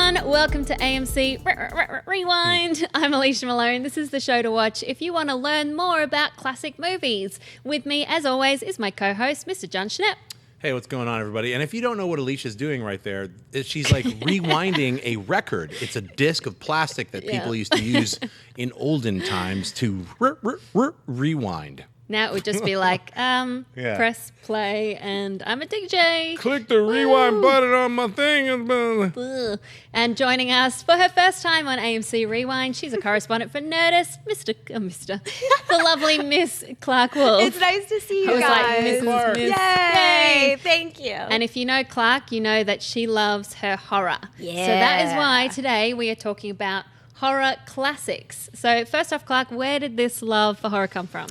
everyone. Welcome to AMC Rewind. I'm Alicia Malone. This is the show to watch if you want to learn more about classic movies. With me, as always, is my co-host, Mr. John Schnepp. Hey, what's going on, everybody? And if you don't know what Alicia's doing right there, she's like rewinding a record. It's a disc of plastic that people used to use in olden times to rewind. Now it would just be like, press play, and I'm a DJ. Click the rewind button on my thing. And joining us for her first time on AMC Rewind, she's a correspondent for Nerdist, the lovely Miss Clarke Wolfe. It's nice to see you I was guys. like, Mrs. Miss. Yay! Thank you. And if you know Clarke, you know that she loves her horror. Yeah. So that is why today we are talking about horror classics. So first off, Clarke, where did this love for horror come from?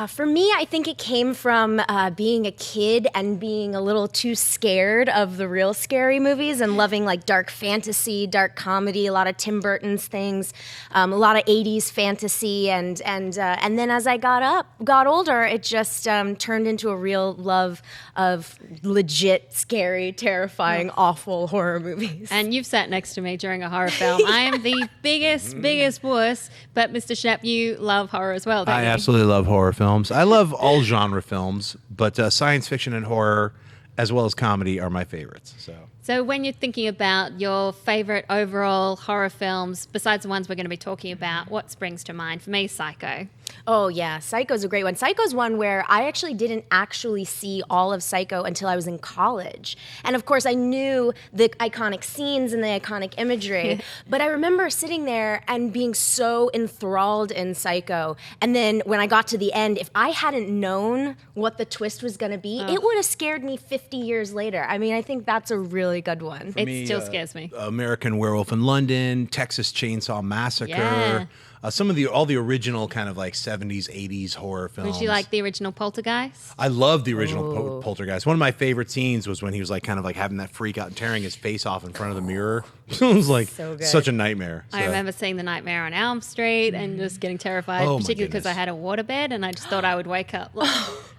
For me, I think it came from being a kid and being a little too scared of the real scary movies and loving like dark fantasy, dark comedy, a lot of Tim Burton's things, a lot of 80s fantasy, and then as I got older, it just turned into a real love of legit, scary, terrifying, awful horror movies. And you've sat next to me during a horror film. I am the biggest wuss, but Mr. Schnepp, you love horror as well, don't you? I absolutely love horror films. I love all genre films, but science fiction and horror, as well as comedy, are my favorites. So when you're thinking about your favorite overall horror films, besides the ones we're going to be talking about, what springs to mind? For me, Psycho. Oh, yeah. Psycho's a great one. Psycho's one where I actually didn't see all of Psycho until I was in college. And of course, I knew the iconic scenes and the iconic imagery. But I remember sitting there and being so enthralled in Psycho. And then when I got to the end, if I hadn't known what the twist was going to be, it would have scared me 50 years later. I mean, I think that's a really good one. It still scares me. American Werewolf in London, Texas Chainsaw Massacre. Yeah. Some of all the original kind of like 70s, 80s horror films. Would you like the original Poltergeist? I love the original Poltergeist. One of my favorite scenes was when he was like kind of like having that freak out and tearing his face off in front of the mirror. It was like such a nightmare. I remember seeing The Nightmare on Elm Street and just getting terrified, particularly because I had a waterbed and I just thought I would wake up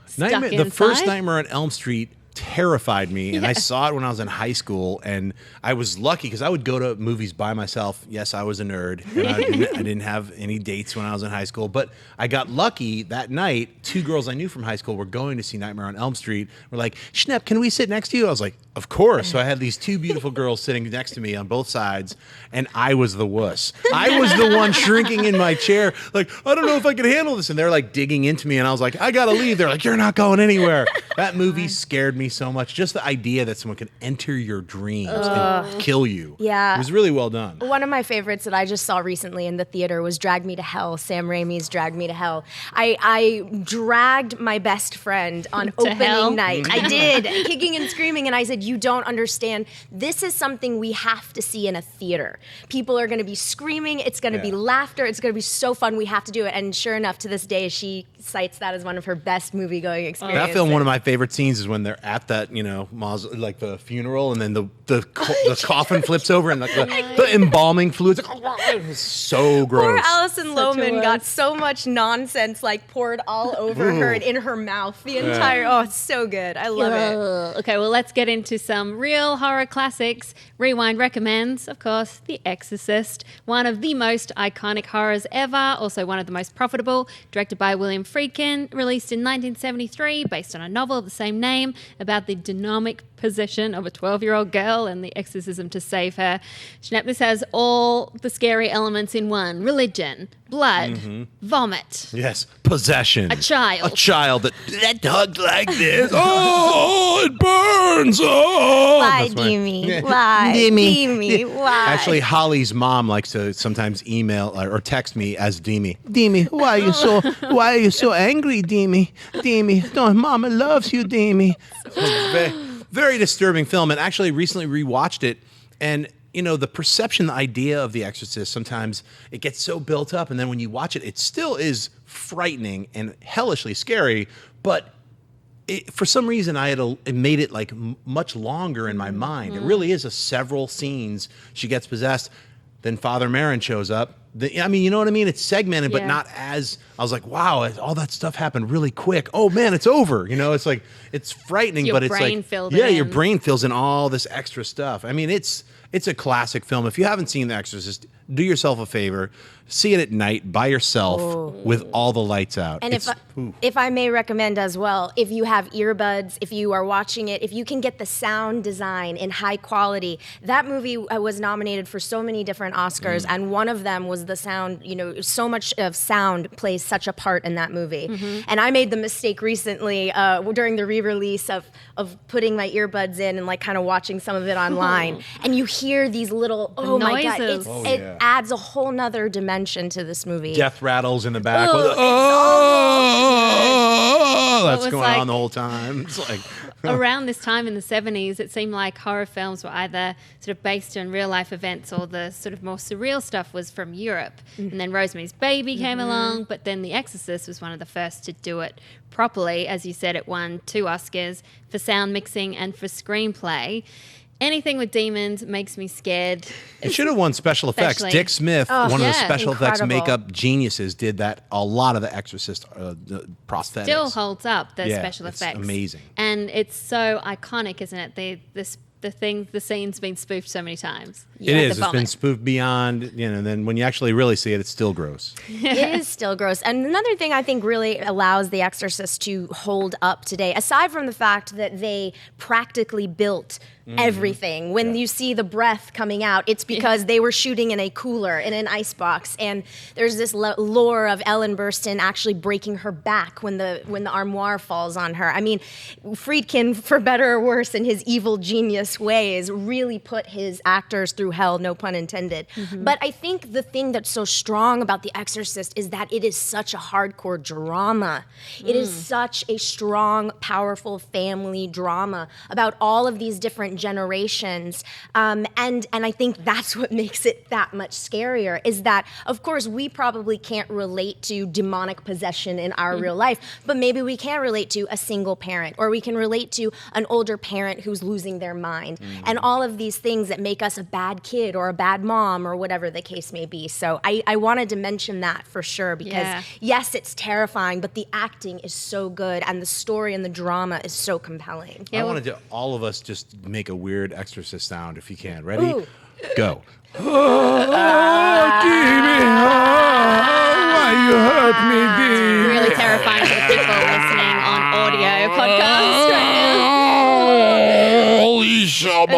stuck inside. The first Nightmare on Elm Street terrified me, and I saw it when I was in high school, and I was lucky because I would go to movies by myself. Yes, I was a nerd, and I didn't have any dates when I was in high school, but I got lucky that night. Two girls I knew from high school were going to see Nightmare on Elm Street. We're like, Schnepp, can we sit next to you? I was like, of course. So I had these two beautiful girls sitting next to me on both sides, and I was the wuss. I was the one shrinking in my chair, like, I don't know if I can handle this, and they're like digging into me, and I was like, I gotta leave. They're like, you're not going anywhere. That movie scared me so much. Just the idea that someone could enter your dreams and kill you. Yeah. It was really well done. One of my favorites that I just saw recently in the theater was Drag Me to Hell, Sam Raimi's Drag Me to Hell. I dragged my best friend on opening night. I did, kicking and screaming, and I said, you don't understand. This is something we have to see in a theater. People are going to be screaming. It's going to be laughter. It's going to be so fun. We have to do it. And sure enough, to this day, she cites that as one of her best movie-going experiences. That film, one of my favorite scenes is when they're at that, like the funeral, and then the coffin flips over, and the embalming fluids. It's so gross. Poor Alison Lohman got so much nonsense like poured all over her and in her mouth. The entire, it's so good. I love it. Okay, well, let's get into some real horror classics. Rewind recommends, of course, The Exorcist, one of the most iconic horrors ever, also one of the most profitable, directed by William Friedkin, released in 1973, based on a novel of the same name, about the demonic possession of a 12-year-old girl and the exorcism to save her. Schnepp, this has all the scary elements in one. Religion, blood, vomit. Yes, possession. A child that hugged like this. Oh, it burns. Oh, Lie, Demi. Lie, Demi. Lie. Actually, Holly's mom likes to sometimes email or text me as Demi. Demi, why are you so angry, Demi? Demi, no, Mama loves you, Demi. Very disturbing film, and actually recently rewatched it, and the perception, the idea of The Exorcist, sometimes it gets so built up, and then when you watch it, it still is frightening and hellishly scary, but for some reason it made it like much longer in my mind. It really is several scenes. She gets possessed, then Father Marin shows up. You know what I mean? It's segmented, but not as... I was like, wow, all that stuff happened really quick. Oh, man, it's over. It's like, it's frightening, but it's like... Your brain fills in all this extra stuff. I mean, it's It's a classic film. If you haven't seen The Exorcist, do yourself a favor. See it at night by yourself with all the lights out. And if I may recommend as well, if you have earbuds, if you are watching it, if you can get the sound design in high quality, that movie was nominated for so many different Oscars, and one of them was the sound. You know, so much of sound plays such a part in that movie. And I made the mistake recently during the re-release of putting my earbuds in and like kind of watching some of it online, and you hear these little my god, noises. it adds a whole nother dimension to this movie. Death rattles in the back. That's was going like- on the whole time. It's like Around this time in the 70s, it seemed like horror films were either sort of based on real life events, or the sort of more surreal stuff was from Europe. And then Rosemary's Baby came along, but then The Exorcist was one of the first to do it properly. As you said, it won 2 Oscars for sound mixing and for screenplay. Anything with demons makes me scared. it should have won special effects. Especially- Dick Smith, one of the yeah. special effects Incredible. makeup geniuses, did that. A lot of the Exorcist prosthetics. Still holds up, the Yeah, special it's effects. amazing. And it's so iconic, isn't it? The scene's been spoofed so many times. It is. The It's been vomit. spoofed beyond, and then when you actually really see it, it's still gross. It is still gross. And another thing I think really allows The Exorcist to hold up today, aside from the fact that they practically built everything. When you see the breath coming out, it's because they were shooting in a cooler, in an icebox. And there's this lore of Ellen Burstyn actually breaking her back when the armoire falls on her. I mean, Friedkin, for better or worse, in his evil genius ways, really put his actors through hell, no pun intended. But I think the thing that's so strong about The Exorcist is that it is such a hardcore drama. It is such a strong, powerful family drama about all of these different generations. And I think that's what makes it that much scarier, is that, of course, we probably can't relate to demonic possession in our real life, but maybe we can relate to a single parent, or we can relate to an older parent who's losing their mind, and all of these things that make us a bad kid or a bad mom or whatever the case may be. So I wanted to mention that for sure, because yes, it's terrifying, but the acting is so good and the story and the drama is so compelling. Yeah, I well- wanted to all of us just make a weird Exorcist sound if you can. Ready? Ooh. Go. Why you hurt me, Dee? Really terrifying for the people listening on audio podcast right Alicia now.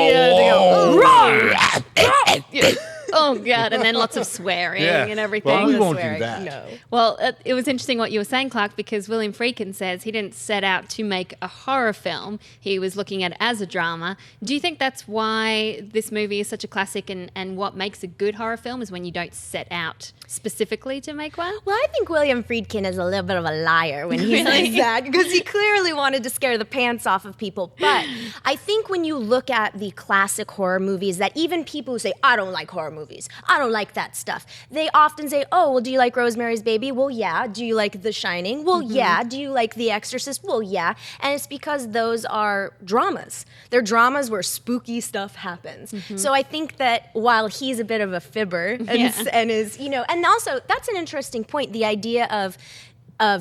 Oh, God. And then lots of swearing and everything. Well, we The won't swearing. do that. No. Well, it was interesting what you were saying, Clarke, because William Friedkin says he didn't set out to make a horror film. He was looking at it as a drama. Do you think that's why this movie is such a classic, and what makes a good horror film is when you don't set out specifically to make one? Well, I think William Friedkin is a little bit of a liar when he Really? says that, because he clearly wanted to scare the pants off of people. But I think when you look at the classic horror movies, that even people who say, I don't like horror movies, I don't like that stuff, they often say, oh, well, do you like Rosemary's Baby? Well, yeah. Do you like The Shining? Well, yeah. Do you like The Exorcist? Well, yeah. And it's because those are dramas. They're dramas where spooky stuff happens. So I think that while he's a bit of a fibber and is, and also that's an interesting point, the idea of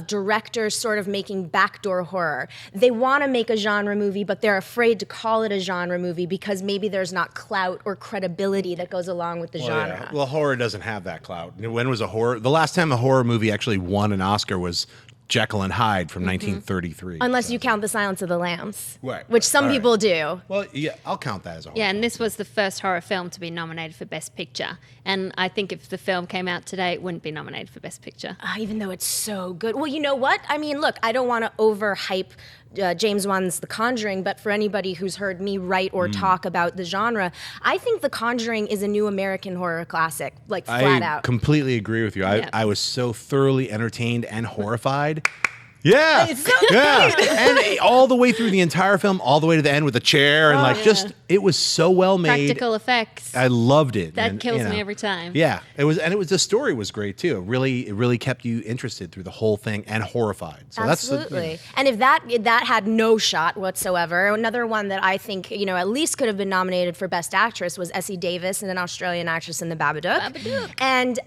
directors sort of making backdoor horror. They want to make a genre movie, but they're afraid to call it a genre movie because maybe there's not clout or credibility that goes along with the genre. Yeah. Well, horror doesn't have that clout. When was a horror? The last time a horror movie actually won an Oscar was Jekyll and Hyde from 1933. Unless you count The Silence of the Lambs, Right, which some all right. people do. Well, yeah, I'll count that as a horror. Yeah, and this was the first horror film to be nominated for Best Picture. And I think if the film came out today, it wouldn't be nominated for Best Picture. Even though it's so good. Well, you know what? I mean, look, I don't want to overhype James Wan's The Conjuring, but for anybody who's heard me write or talk about the genre, I think The Conjuring is a new American horror classic, like flat I out. completely agree with you. Yeah. I was so thoroughly entertained and horrified. Yeah, It's so yeah, and all the way through the entire film, all the way to the end with the chair, and just it was so well made. Practical effects. I loved it. That and, kills me every time. Yeah, it was the story was great too. It really kept you interested through the whole thing and horrified. So Absolutely. And if that had no shot whatsoever, another one that I think, at least could have been nominated for Best Actress was Essie Davis, an Australian actress in The Babadook. And,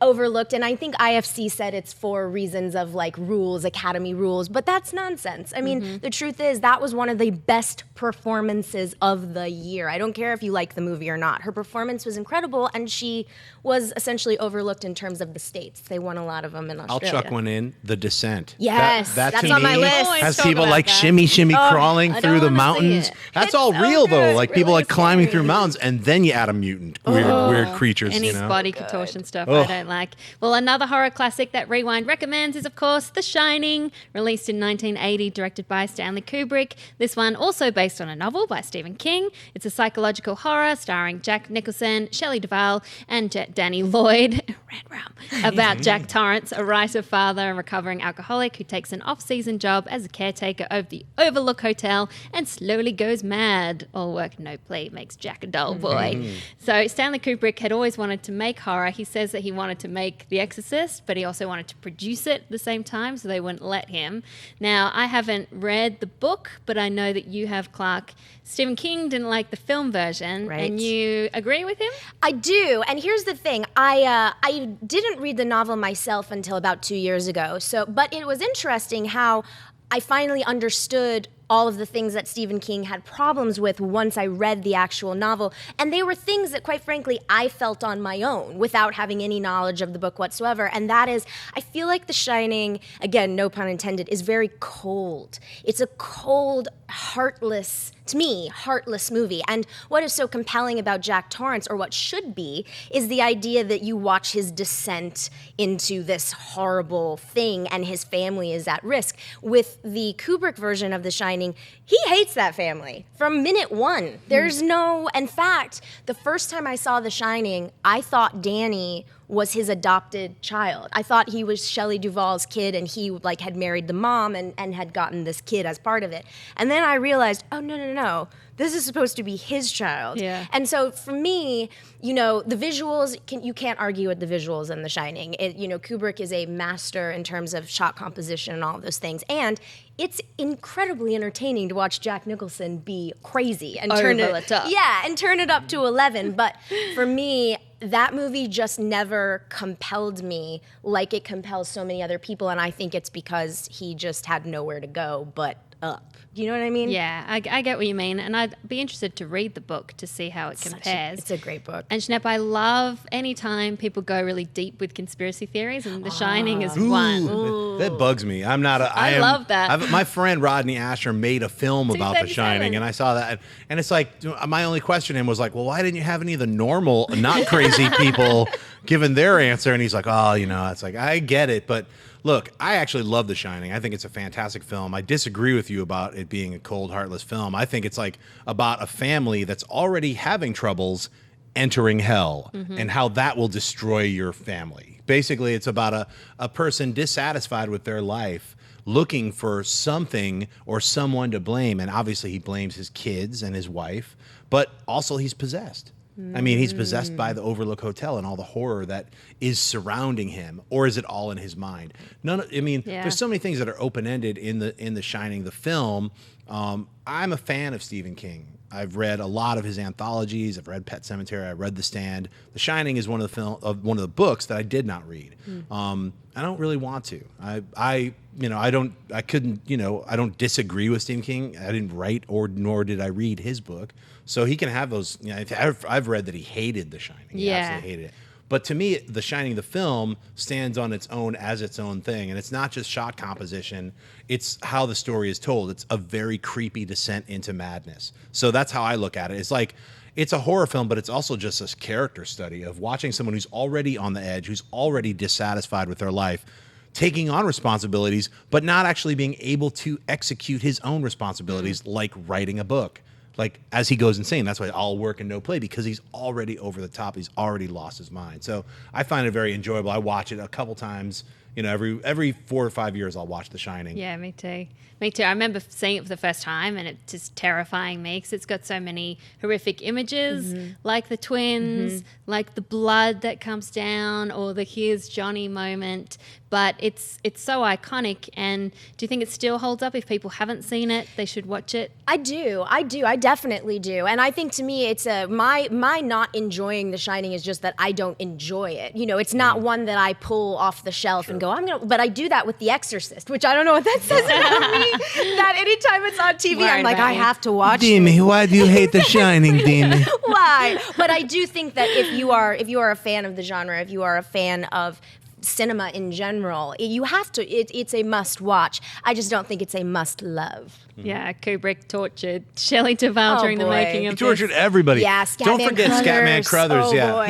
overlooked. And I think IFC said it's for reasons of like rules rules, Academy rules, but that's nonsense. I mean, the truth is that was one of the best performances of the year. I don't care if you like the movie or not. Her performance was incredible, and she was essentially overlooked in terms of the states. They won a lot of them in Australia. I'll chuck one in, The Descent. Yes, that that's to on my me list. Always has talk people about like that. shimmy crawling I through don't the wanna see mountains. it. That's It's all so real though. good. Like people Really like climbing scary. through mountains, and then you add a mutant, weird creatures. Any you know? body contortion stuff Ugh. I don't like. Well, another horror classic that Rewind recommends is, of course, The Shining, released in 1980, directed by Stanley Kubrick. This one also based on a novel by Stephen King. It's a psychological horror starring Jack Nicholson, Shelley Duvall, and Danny Lloyd, Red Rum, about Jack Torrance, a writer-father and recovering alcoholic who takes an off-season job as a caretaker of the Overlook Hotel and slowly goes mad. All work, no play makes Jack a dull boy. So Stanley Kubrick had always wanted to make horror. He says that he wanted to make The Exorcist, but he also wanted to produce it at the same time, so they wouldn't let him. Now, I haven't read the book, but I know that you have, Clarke. Stephen King didn't like the film version, Right. and you agree with him? I do, and here's the thing: I didn't read the novel myself until about 2 years ago. But it was interesting how I finally understood all of the things that Stephen King had problems with once I read the actual novel. And they were things that, quite frankly, I felt on my own without having any knowledge of the book whatsoever. And that is, I feel like The Shining, again, no pun intended, is very cold. It's a cold, heartless, to me, heartless movie. And what is so compelling about Jack Torrance, or what should be, is the idea that you watch his descent into this horrible thing and his family is at risk. With the Kubrick version of The Shining, he hates that family from minute one. There's no, in fact, the first time I saw The Shining, I thought Danny was his adopted child. I thought he was Shelley Duvall's kid, and he had married the mom and had gotten this kid as part of it. And then I realized, oh, no. This is supposed to be his child. Yeah. And so for me, the visuals, you can't argue with the visuals in The Shining. Kubrick is a master in terms of shot composition and all of those things. And it's incredibly entertaining to watch Jack Nicholson be crazy and turn Over the top. and turn it up to 11. But for me, that movie just never compelled me like it compels so many other people. And I think it's because he just had nowhere to go but up. Do you know what I mean? Yeah, I get what you mean. And I'd be interested to read the book to see how it compares. It's a great book. And Schnepp, I love any time people go really deep with conspiracy theories, and The Shining is one. That bugs me. I'm not. I love that. My friend Rodney Asher made a film about The 237. Shining, and I saw that, and it's like my only question to him was like, well, why didn't you have any of the normal, not crazy people giving their answer? And he's like, oh, it's like I get it, but. Look, I actually love The Shining. I think it's a fantastic film. I disagree with you about it being a cold, heartless film. I think it's like about a family that's already having troubles entering hell and how that will destroy your family. Basically, it's about a person dissatisfied with their life, looking for something or someone to blame. And obviously he blames his kids and his wife, but also he's possessed. I mean, he's possessed by the Overlook Hotel and all the horror that is surrounding him, or is it all in his mind? There's so many things that are open-ended in the Shining, the film. I'm a fan of Stephen King. I've read a lot of his anthologies. I've read Pet Sematary. I read The Stand. The Shining is one of the books that I did not read. I don't really want to. I don't disagree with Stephen King. I didn't write nor did I read his book. So he can have those. I've read that he hated The Shining. He absolutely hated it. But to me, The Shining, the film, stands on its own as its own thing. And it's not just shot composition. It's how the story is told. It's a very creepy descent into madness. So that's how I look at it. It's like, it's a horror film, but it's also just a character study of watching someone who's already on the edge, who's already dissatisfied with their life, taking on responsibilities, but not actually being able to execute his own responsibilities, like writing a book. Like, as he goes insane, that's why all work and no play, because he's already over the top. He's already lost his mind. So I find it very enjoyable. I watch it a couple times. Every 4 or 5 years, I'll watch The Shining. Yeah, me too. Me too. I remember seeing it for the first time, and it's just terrifying me because it's got so many horrific images, like the twins, like the blood that comes down, or the "Here's Johnny" moment. But it's so iconic. And do you think it still holds up? If people haven't seen it, they should watch it. I do. I definitely do. And I think to me, it's my not enjoying The Shining is just that I don't enjoy it. It's not one that I pull off the shelf and go, but I do that with The Exorcist, which I don't know what that says about me. That anytime it's on TV, I'm like, I have to watch Demi, why do you hate The Shining, Demi? Why? But I do think that if you are a fan of the genre, if you are a fan of cinema in general, you have to. It's a must watch. I just don't think it's a must love. Yeah, Kubrick tortured Shelley Duvall during the making of He tortured everybody. Yeah, don't forget Scatman Crothers. Oh, yeah, boy.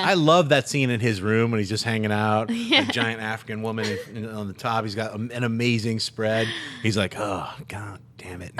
I love that scene in his room when he's just hanging out. A giant African woman on the top. He's got an amazing spread. He's like, oh God damn it.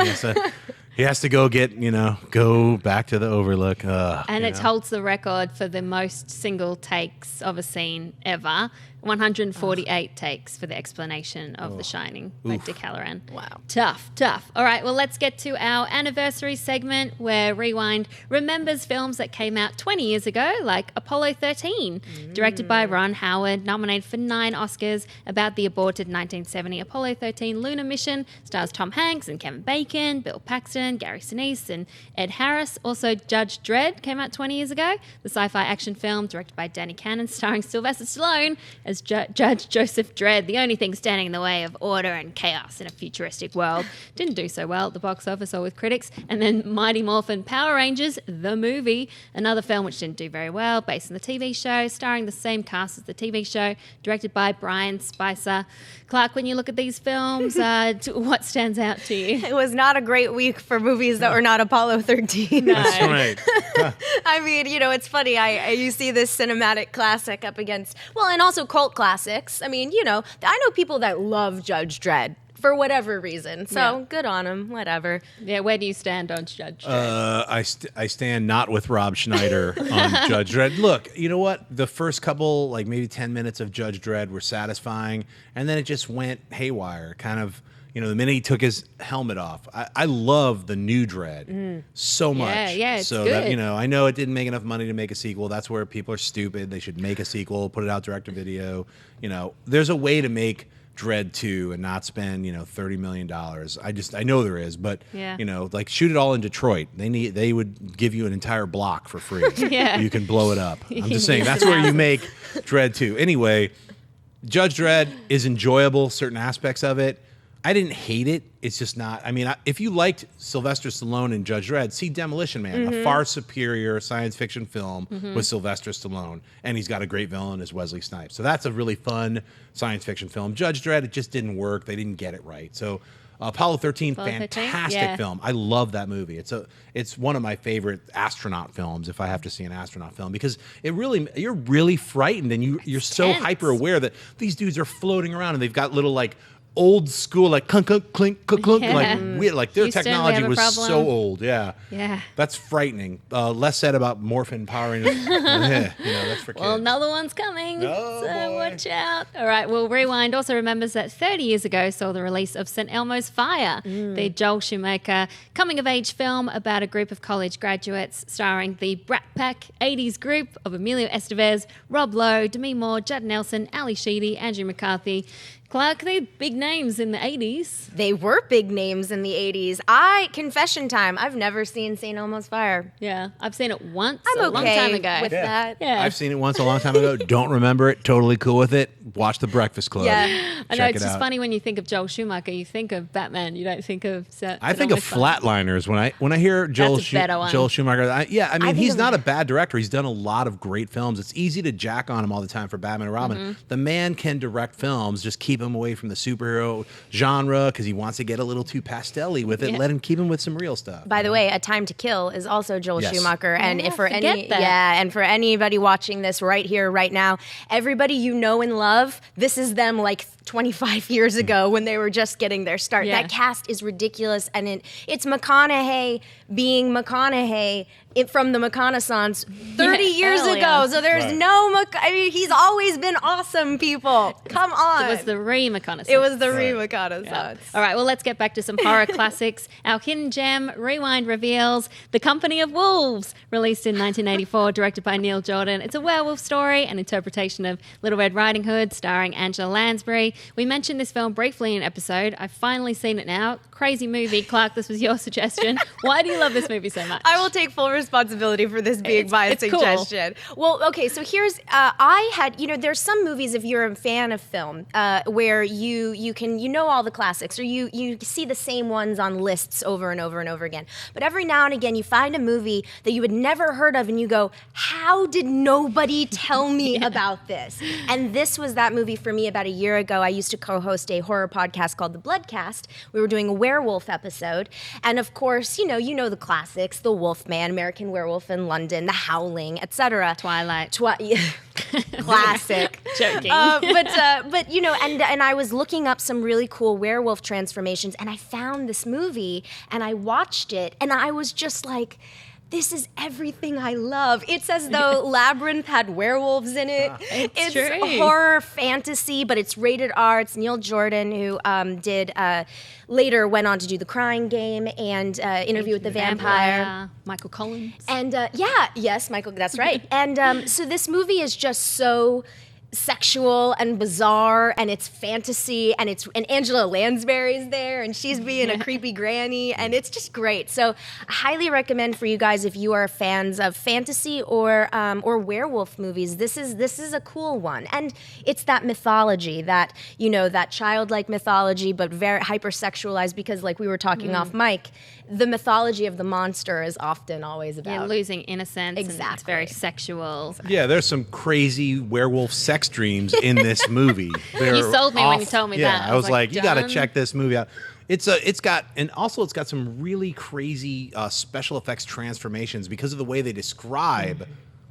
He has to go go back to the Overlook. And it holds the record for the most single takes of a scene ever. 148 takes for the explanation of The Shining by Dick Halloran. Wow. Tough. All right, well, let's get to our anniversary segment where Rewind remembers films that came out 20 years ago, like Apollo 13, directed by Ron Howard, nominated for 9 Oscars, about the aborted 1970 Apollo 13 lunar mission, stars Tom Hanks and Kevin Bacon, Bill Paxton, Gary Sinise, and Ed Harris. Also, Judge Dredd came out 20 years ago, the sci-fi action film directed by Danny Cannon, starring Sylvester Stallone as Judge Joseph Dredd, the only thing standing in the way of order and chaos in a futuristic world. Didn't do so well at the box office or with critics. And then Mighty Morphin Power Rangers, the movie, another film which didn't do very well, based on the TV show, starring the same cast as the TV show, directed by Brian Spicer. Clarke, when you look at these films, what stands out to you? It was not a great week for movies that were not Apollo 13. No. That's right. I mean, it's funny. You see this cinematic classic up against, and also cult classics. I mean, I know people that love Judge Dredd for whatever reason. So good on them, whatever. Yeah, where do you stand on Judge Dredd? I stand not with Rob Schneider on Judge Dredd. Look, you know what? The first couple, like maybe 10 minutes of Judge Dredd were satisfying, and then it just went haywire. Kind of, the minute he took his helmet off. I love the new Dredd so much. Yeah, it's so good. That, I know it didn't make enough money to make a sequel. That's where people are stupid. They should make a sequel, put it out direct to video. There's a way to make Dredd 2 and not spend, $30 million. I know there is, but like shoot it all in Detroit. They would give you an entire block for free. Yeah. You can blow it up. I'm just saying that's where you make Dredd 2. Anyway, Judge Dredd is enjoyable, certain aspects of it. I didn't hate it. It's just not. I mean, if you liked Sylvester Stallone and Judge Dredd, see Demolition Man, a far superior science fiction film with Sylvester Stallone, and he's got a great villain as Wesley Snipes. So that's a really fun science fiction film. Judge Dredd, it just didn't work. They didn't get it right. So Apollo 13, fantastic film. I love that movie. It's one of my favorite astronaut films. If I have to see an astronaut film, because you're really frightened, and you're so hyper aware that these dudes are floating around and they've got little like old school, like clunk, clunk, clink, clunk, clunk, like weird, like their Houston, technology was so old. Yeah. That's frightening. Less said about Morphin Power Rangers. That's for kids. Well, another one's coming, Oh, so boy. watch out. All right, well, Rewind also remembers that 30 years ago saw the release of St. Elmo's Fire, the Joel Schumacher coming-of-age film about a group of college graduates starring the Brat Pack 80s group of Emilio Estevez, Rob Lowe, Demi Moore, Judd Nelson, Ali Sheedy, Andrew McCarthy. Clarke, they're big names in the 80s. They were big names in the 80s. Confession time, I've never seen St. Elmo's Fire. Yeah, I've seen it once I'm a long time ago. with that. Yeah. I've seen it once a long time ago. Don't remember it. Totally cool with it. Watch The Breakfast Club. Yeah. I know, Check it's it just out. funny when you think of Joel Schumacher, you think of Batman, you don't think of... I think of Flatliners when I hear Joel That's a better one. Joel Schumacher. I mean, he's of- not a bad director. He's done a lot of great films. It's easy to jack on him all the time for Batman and Robin. The man can direct films. Just keep him away from the superhero genre because he wants to get a little too pastel-y with it. Yeah. Let him keep him with some real stuff. By the way, A Time to Kill is also Joel Yes. Schumacher, and if for forget that. and for anybody watching this right here, right now, everybody you know and love, this is them like 25 years ago when they were just getting their start. Yeah. That cast is ridiculous, and it's McConaughey being McConaughey from the McConaissance 30 years earlier. ago. So there's Right. no, he's always been awesome, people. Come on. It was the Reconnaissance. It was the reconnaissance. Yeah. All right, well, let's get back to some horror classics. Our hidden gem, Rewind reveals The Company of Wolves, released in 1984, directed by Neil Jordan. It's a werewolf story, an interpretation of Little Red Riding Hood, starring Angela Lansbury. We mentioned this film briefly in an episode. I've finally seen it now. Crazy movie. Clarke, this was your suggestion. Why do you love this movie so much? I will take full responsibility for this being my suggestion. Cool. Well, okay, so here's, there's some movies, if you're a fan of film, where you know all the classics, or you see the same ones on lists over and over and over again. But every now and again, you find a movie that you had never heard of, and you go, how did nobody tell me about this? And this was that movie for me about a year ago. I used to co-host a horror podcast called The Bloodcast. We were doing a werewolf episode. And of course, you know the classics, The Wolfman, American Werewolf in London, The Howling, etc. Twilight. Classic. Joking. But and I was looking up some really cool werewolf transformations, and I found this movie, and I watched it, and I was just like, this is everything I love. It's as though Labyrinth had werewolves in it. It's true. Horror fantasy, but it's rated R. It's Neil Jordan, who later went on to do The Crying Game and Interview with the Vampire. Michael Collins. And yes, Michael, that's right. And so this movie is just so sexual and bizarre, and it's fantasy, and Angela Lansbury's there, and she's being a creepy granny, and it's just great. So I highly recommend for you guys, if you are fans of fantasy or werewolf movies, this is a cool one. And it's that mythology, that that childlike mythology, but very hypersexualized, because like we were talking off mic, the mythology of the monster is often always about losing innocence. Exactly. And it's very sexual. Yeah, there's some crazy werewolf sex dreams in this movie. You sold me when you told me that. I was like, you got to check this movie out. It's got some really crazy special effects transformations because of the way they describe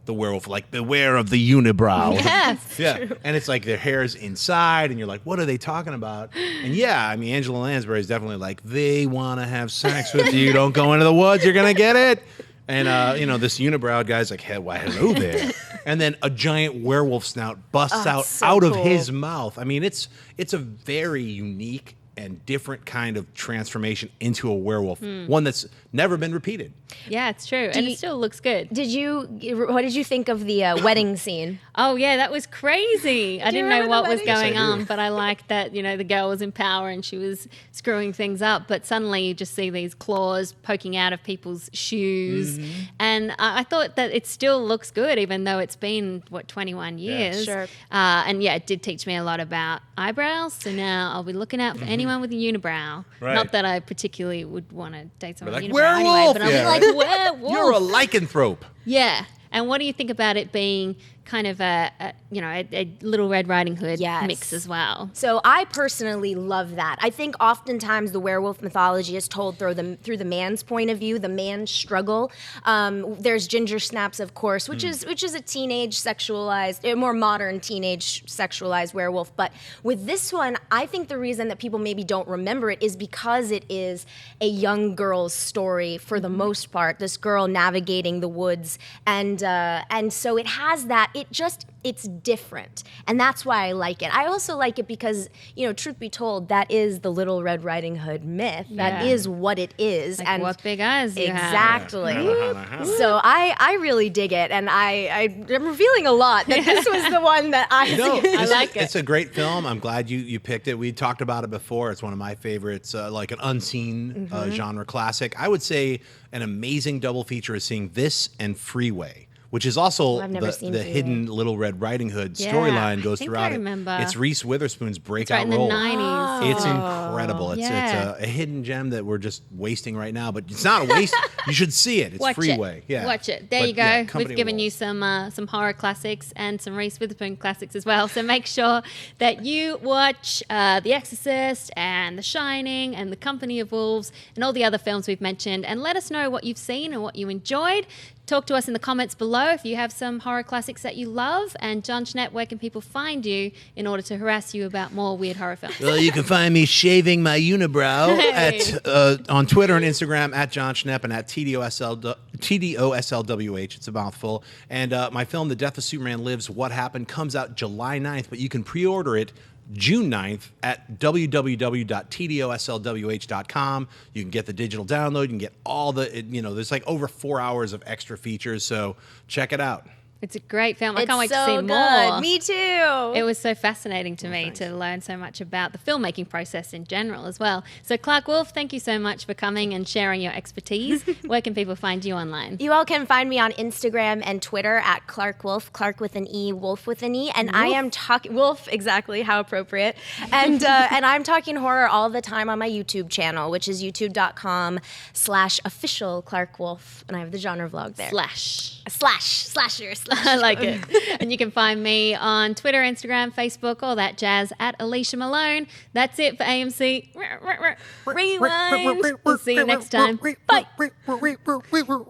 the werewolf, like beware of the unibrow. Yes. Yeah. And it's like their hair's inside, and you're like, what are they talking about? And Angela Lansbury is definitely like, they want to have sex with you. Don't go into the woods. You're going to get it. And, this unibrow guy's like, hey, why, hello there. And then a giant werewolf snout busts out of his mouth. I mean, it's a very unique and different kind of transformation into a werewolf, one that's never been repeated. Yeah, it's true. And it still looks good. What did you think of the wedding scene? Oh, yeah, that was crazy. I didn't know what was going on, but I liked that, the girl was in power and she was screwing things up. But suddenly you just see these claws poking out of people's shoes. Mm-hmm. And I thought that it still looks good, even though it's been, 21 years. Yeah, sure. It did teach me a lot about eyebrows. So now I'll be looking out for anyone with a unibrow. Right. Not that I particularly would want to date someone with a unibrow werewolf! anyway, but I'll be like, werewolf. You're a lycanthrope. Yeah. And what do you think about it being kind of a Little Red Riding Hood mix as well? So I personally love that. I think oftentimes the werewolf mythology is told through the man's point of view, the man's struggle. There's Ginger Snaps, of course, which is a teenage sexualized, a more modern teenage sexualized werewolf. But with this one, I think the reason that people maybe don't remember it is because it is a young girl's story for the most part. This girl navigating the woods, and so it has that. It's different, and that's why I like it. I also like it because, truth be told, that is the Little Red Riding Hood myth. That is what it is. Like, and what big eyes you exactly. have. So I really dig it, and I'm revealing a lot that this was the one that I like it. It's a great film. I'm glad you picked it. We talked about it before. It's one of my favorites, like an unseen genre classic. I would say an amazing double feature is seeing this and Freeway, which is also the hidden Little Red Riding Hood storyline goes throughout it. It's Reese Witherspoon's breakout role. In the 90s. It's incredible. It's a hidden gem that we're just wasting right now, but it's not a waste. You should see it. It's Watch Freeway. It. Yeah. Watch it. There you go. We've given you some horror classics and some Reese Witherspoon classics as well. So make sure that you watch The Exorcist and The Shining and The Company of Wolves and all the other films we've mentioned, and let us know what you've seen and what you enjoyed. Talk to us in the comments below if you have some horror classics that you love. And John Schnepp, where can people find you in order to harass you about more weird horror films? Well, you can find me shaving my unibrow on Twitter and Instagram at John Schnepp and at TDOSLWH. It's a mouthful. And my film, The Death of Superman Lives, What Happened, comes out July 9th, but you can pre-order it June 9th at www.tdoslwh.com. You can get the digital download. You can get all the, there's like over 4 hours of extra features. So check it out. It's a great film. I can't wait so to see good. more. Me too. It was so fascinating to me to learn so much about the filmmaking process in general as well. So Clarke Wolfe, thank you so much for coming and sharing your expertise. Where can people find you online? You all can find me on Instagram and Twitter at Clarke Wolfe, Clarke with an E, Wolfe with an E. And I am talking, Wolfe, exactly, how appropriate. And I'm talking horror all the time on my YouTube channel, which is youtube.com/official Clarke Wolfe. And I have the genre vlog there. Slasher. I like it. And you can find me on Twitter, Instagram, Facebook, all that jazz at Alicia Malone. That's it for AMC. Rewind. We'll see you next time. Bye.